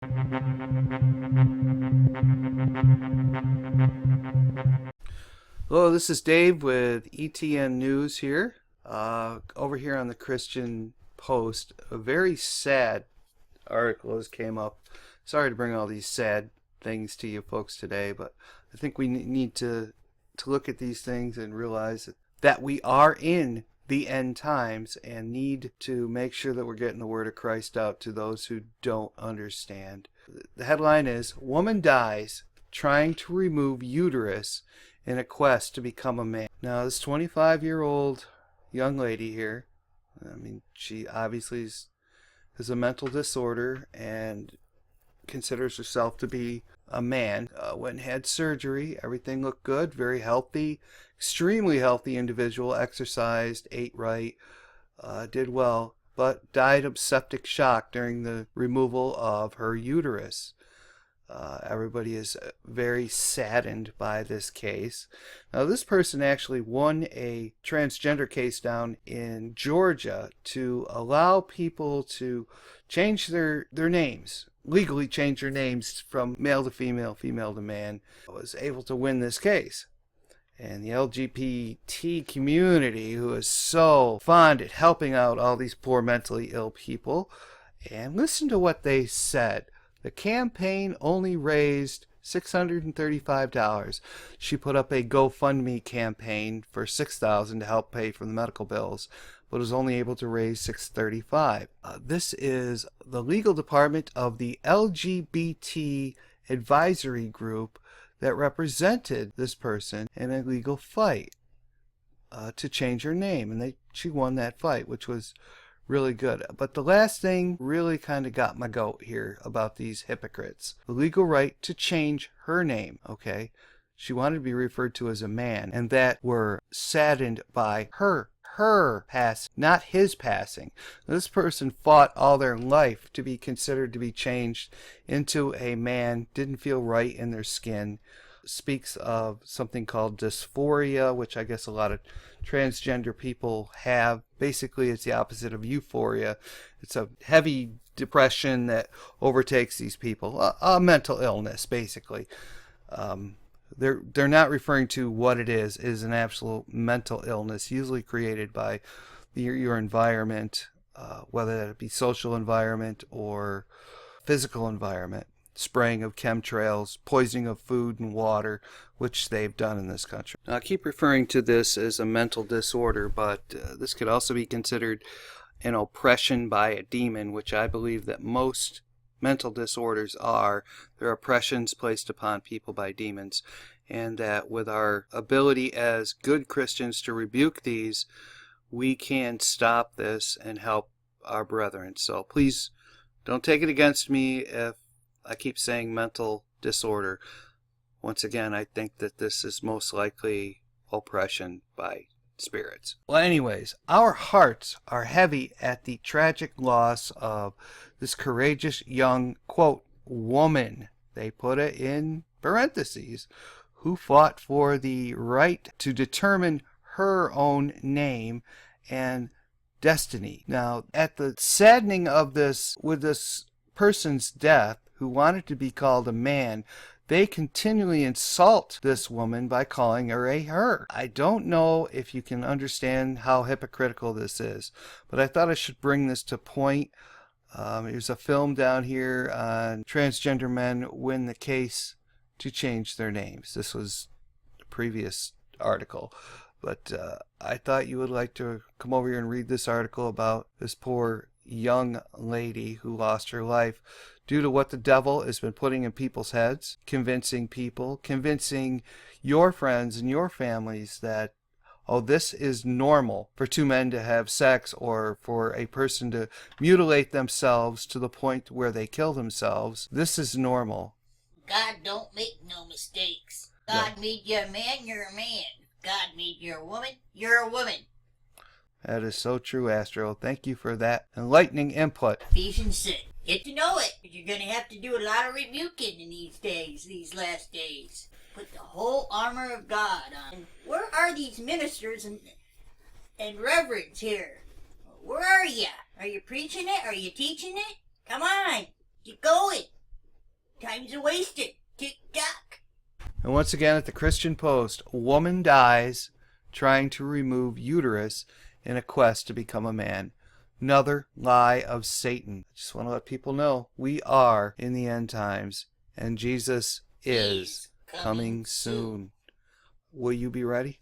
Hello, this is Dave with ETN News here. Over here on the Christian Post, a very sad article has came up. Sorry to bring all these sad things to you folks today, but I think we need to look at these things and realize that we are in the end times and need to make sure that we're getting the word of Christ out to those who don't understand. The headline is, Woman Dies Trying to Remove Uterus in a Quest to Become a Man. Now, this 25-year-old young lady here, she obviously has a mental disorder and considers herself to be a man. Went and had surgery. Everything looked good. Very healthy, extremely healthy individual. Exercised, ate right, did well, but died of septic shock during the removal of her uterus. Everybody is very saddened by this case. Now, this person actually won a transgender case down in Georgia to allow people to change their names, legally change their names from male to female, female to man. Was able to win this case. And the LGBT community, who is so fond at helping out all these poor mentally ill people, and listen to what they said. The campaign only raised $635. She put up a GoFundMe campaign for $6,000 to help pay for the medical bills, but was only able to raise $635. This is the legal department of the LGBT advisory group that represented this person in a legal fight to change her name, and she won that fight, which was really good. But the last thing really kind of got my goat here about these hypocrites. The legal right to change her name, okay? She wanted to be referred to as a man, and that were saddened by her passing, not his passing. This person fought all their life to be considered to be changed into a man, didn't feel right in their skin. Speaks of something called dysphoria, which I guess a lot of transgender people have. Basically, it's the opposite of euphoria. It's a heavy depression that overtakes these people, a mental illness, basically. They're not referring to what it is. It is an absolute mental illness, usually created by your environment, whether that be social environment or physical environment. Spraying of chemtrails, poisoning of food and water, which they've done in this country. Now, I keep referring to this as a mental disorder, but this could also be considered an oppression by a demon, which I believe that most mental disorders are. They're oppressions placed upon people by demons, and that with our ability as good Christians to rebuke these, we can stop this and help our brethren. So please don't take it against me if I keep saying mental disorder. Once again, I think that this is most likely oppression by spirits. Well, anyways, our hearts are heavy at the tragic loss of this courageous young, quote, woman, they put it in parentheses, who fought for the right to determine her own name and destiny. Now, at the saddening of this, with this person's death, who wanted to be called a man, they continually insult this woman by calling her a her. I don't know if you can understand how hypocritical this is, but I thought I should bring this to point. There's a film down here on transgender men win the case to change their names. This was a previous article, but I thought you would like to come over here and read this article about this poor young lady who lost her life due to what the devil has been putting in people's heads, convincing your friends and your families that, oh, this is normal for two men to have sex, or for a person to mutilate themselves to the point where they kill themselves. This is normal. God don't make no mistakes. God made you a man, you're a man. God made you a woman, you're a woman. That is so true, Astro. Thank you for that enlightening input. Ephesians 6. Get to know it. You're going to have to do a lot of rebuking in these days, these last days. Put the whole armor of God on. Where are these ministers and reverends here? Where are you? Are you preaching it? Are you teaching it? Come on. Get going. Time's a wasted. Tick tock. And once again at the Christian Post, woman dies trying to remove uterus in a quest to become a man. Another lie of Satan. I just want to let people know we are in the end times and Jesus is coming soon. Will you be ready?